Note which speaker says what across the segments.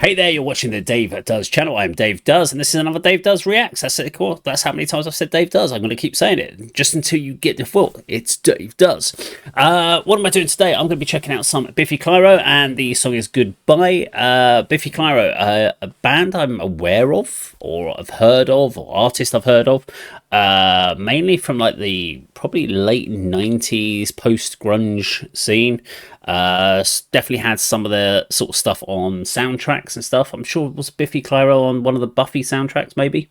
Speaker 1: Hey there, you're watching the Dave Does channel. I'm Dave Does, and this is another Dave Does Reacts. That's it, cool. That's how many times I've said Dave Does. I'm going to keep saying it, just until you get the full. It's Dave Does. What am I doing today? I'm going to be checking out some Biffy Clyro, and the song is Goodbye. Biffy Clyro, a band I'm aware of, or I've heard of, or artist I've heard of, mainly from like the probably late 90s post-grunge scene. Definitely had some of the sort of stuff on soundtracks and stuff. I'm sure it was Biffy Clyro on one of the Buffy soundtracks, maybe.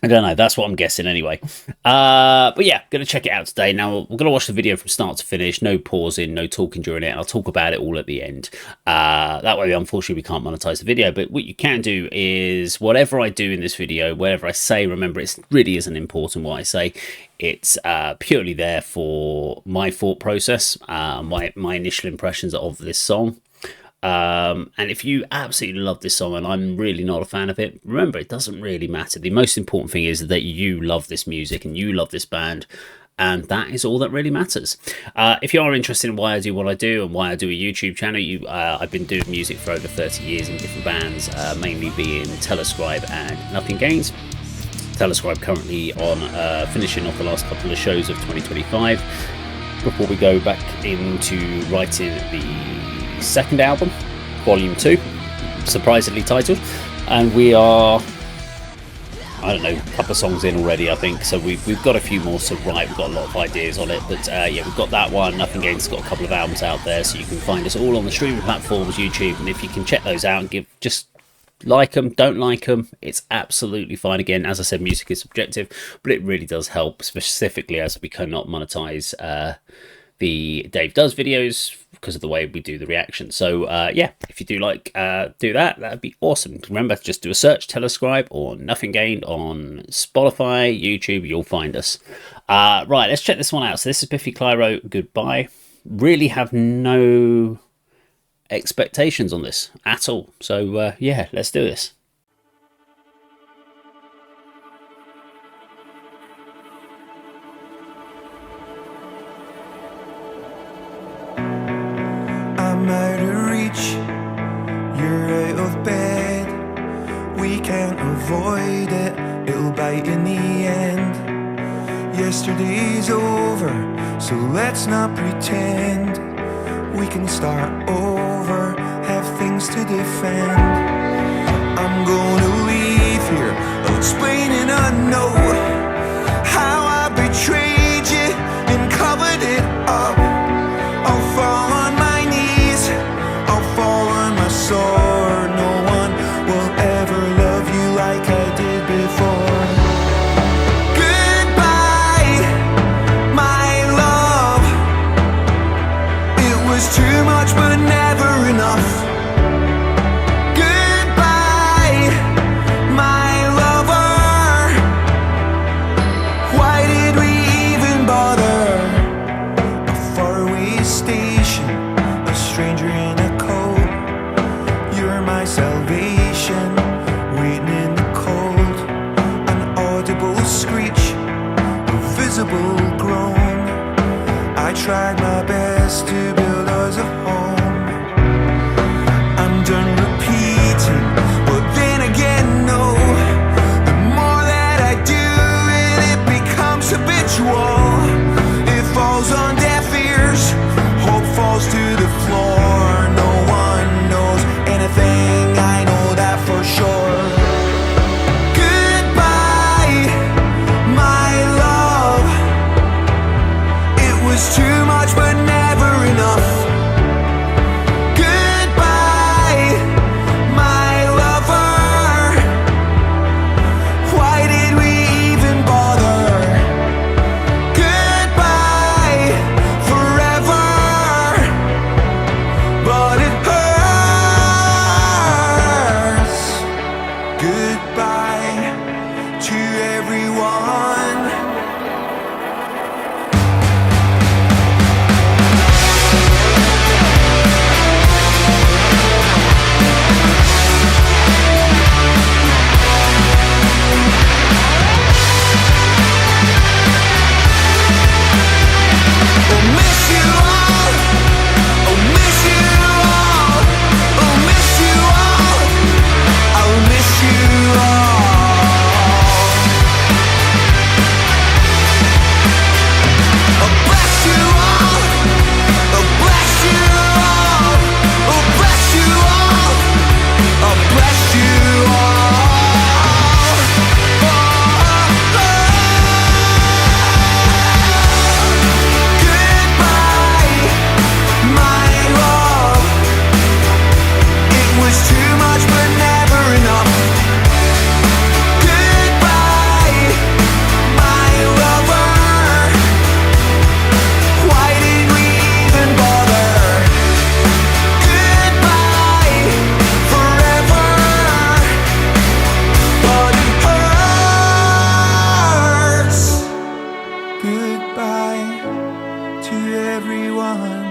Speaker 1: I don't know, that's what I'm guessing anyway. But yeah, gonna check it out today. Now, we're gonna watch the video from start to finish, no pausing, no talking during it, and I'll talk about it all at the end. That way, unfortunately, we can't monetize the video, but what you can do is, whatever I do in this video, whatever I say, remember, it really isn't important what I say. It's purely there for my thought process, my initial impressions of this song. And if you absolutely love this song and I'm really not a fan of it, remember, it doesn't really matter. The most important thing is that you love this music and you love this band, and that is all that really matters. If you are interested in why I do what I do and why I do a YouTube channel, I've been doing music for over 30 years in different bands, mainly being Telescribe and Nothing Gains. Telescribe currently on finishing off the last couple of shows of 2025 before we go back into writing the second album, volume 2, surprisingly titled, and we are, I don't know, a couple of songs in already, I think, so we've got a few more to write. We've got a lot of ideas on it, but yeah, we've got that one. Nothing Gain's got a couple of albums out there, so you can find us all on the streaming platforms, YouTube, and if you can check those out and just like them, don't like them, it's absolutely fine. Again, as I said, music is subjective, but it really does help, specifically as we cannot monetize the Dave Does videos because of the way we do the reaction. So yeah, if you do like do that, that'd be awesome. Remember, just do a search, Telescribe or Nothing Gained on Spotify, YouTube, you'll find us. Right, let's check this one out. So this is Biffy Clyro, Goodbye. Really have no expectations on this at all, so yeah, let's do this.
Speaker 2: I'm out of reach, you're out of bed. We can't avoid it, it'll bite in the end. Yesterday's over, so let's not pretend. We can start over, have things to defend. I'm gonna leave here, I'll explain and unknow how I betrayed you and covered it up. I'll fall on my knees, I'll fall on my sword. No one will ever love you like I did before. Goodbye, my love. It was too much but never enough. Goodbye, my lover. Why did we even bother? A faraway station, a stranger in a coat. You're my salvation, waiting in the cold. An audible screech, a visible groan. I tried my best to build us a home. I'm done repeating, but then again, no. The more that I do it, it becomes habitual. It falls on deaf ears, hope falls to the floor. No one knows anything, I know that for sure. Goodbye, my love. It was too much but never enough. was too much but never enough. Goodbye, my lover. Why did we even bother? Goodbye, forever. But it hurts. Goodbye to everyone.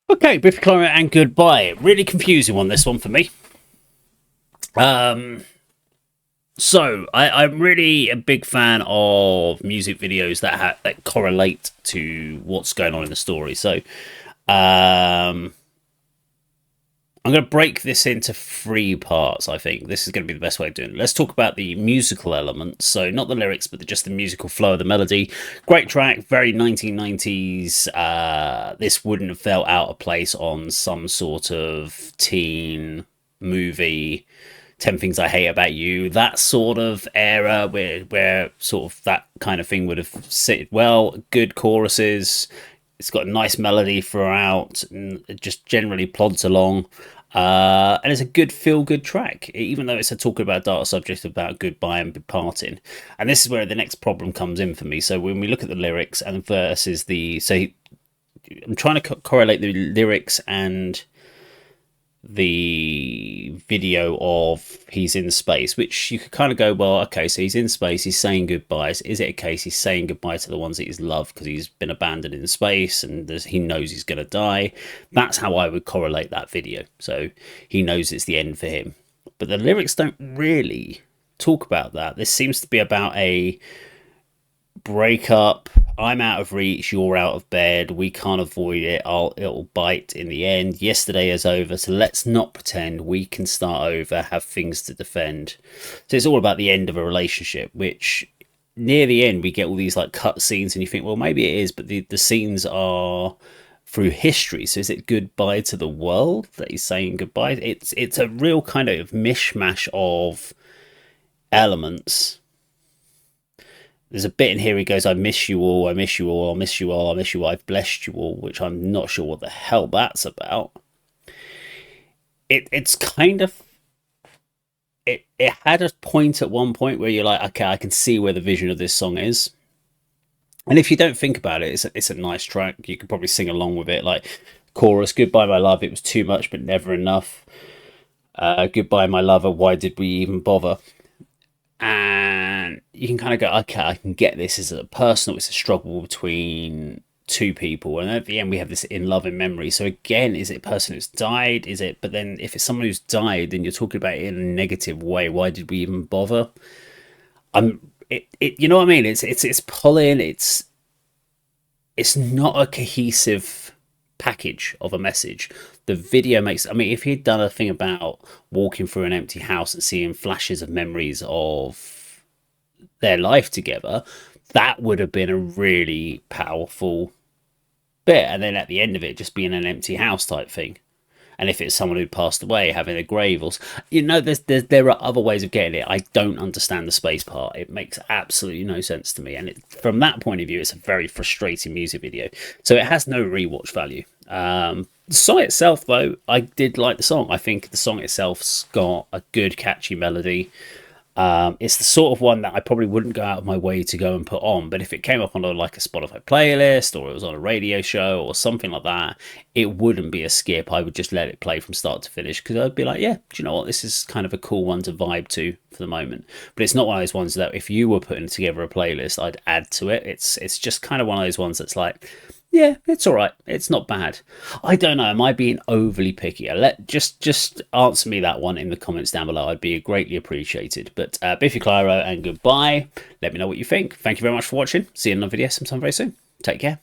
Speaker 1: Okay, Biffy, Clyro, and goodbye. Really confusing one, this one for me. So I'm really a big fan of music videos that correlate to what's going on in the story. So I'm going to break this into 3 parts, I think. This is going to be the best way of doing it. Let's talk about the musical elements. So not the lyrics, but just the musical flow of the melody. Great track, very 1990s. This wouldn't have felt out of place on some sort of teen movie. 10 Things I Hate About You, that sort of era where sort of that kind of thing would have sit well. Good choruses. It's got a nice melody throughout, and it just generally plods along. And it's a good feel-good track, even though it's a talk about a dark subject about goodbye and parting. And this is where the next problem comes in for me. So when we look at the lyrics and versus I'm trying to correlate the lyrics and the video of he's in space, which you could kind of go, well, okay, so he's in space, he's saying goodbyes. Is it a case he's saying goodbye to the ones that he's loved because he's been abandoned in space and he knows he's going to die? That's how I would correlate that video. So he knows it's the end for him. But the lyrics don't really talk about that. This seems to be about a breakup. I'm out of reach, you're out of bed, we can't avoid it, it'll bite in the end. Yesterday is over, so let's not pretend, we can start over, have things to defend. So it's all about the end of a relationship, which near the end we get all these like cut scenes and you think, well, maybe it is, but the scenes are through history. So is it goodbye to the world that he's saying goodbye? It's a real kind of mishmash of elements. There's a bit in here he goes, I miss you all, I miss you all, I miss you all, I miss you all, I've blessed you all, which I'm not sure what the hell that's about. It's kind of... It had a point at one point where you're like, okay, I can see where the vision of this song is. And if you don't think about it, it's a nice track. You could probably sing along with it. Like, chorus, goodbye, my love, it was too much but never enough. Goodbye, my lover, why did we even bother? And you can kind of go, okay, I can get this. It's a personal, it's a struggle between two people. And at the end, we have this in love and memory. So again, is it a person who's died? Is it, but then if it's someone who's died, then you're talking about it in a negative way. Why did we even bother? You know what I mean? It's pulling, it's not a cohesive package of a message. The video makes, I mean, if he'd done a thing about walking through an empty house and seeing flashes of memories of their life together, that would have been a really powerful bit. And then at the end of it, just being an empty house type thing. And if it's someone who passed away, having a grave, or there are other ways of getting it. I don't understand the space part. It makes absolutely no sense to me. And from that point of view, it's a very frustrating music video. So it has no rewatch value. The song itself, though, I did like the song. I think the song itself's got a good, catchy melody. It's the sort of one that I probably wouldn't go out of my way to go and put on, but if it came up on like a Spotify playlist or it was on a radio show or something like that, it wouldn't be a skip. I would just let it play from start to finish because I'd be like, yeah, do you know what? This is kind of a cool one to vibe to for the moment. But it's not one of those ones that if you were putting together a playlist, I'd add to it. It's just kind of one of those ones that's like, yeah, it's all right. It's not bad. I don't know. Am I being overly picky? Just answer me that one in the comments down below. I'd be greatly appreciated. But Biffy, Clyro, and goodbye. Let me know what you think. Thank you very much for watching. See you in another video sometime very soon. Take care.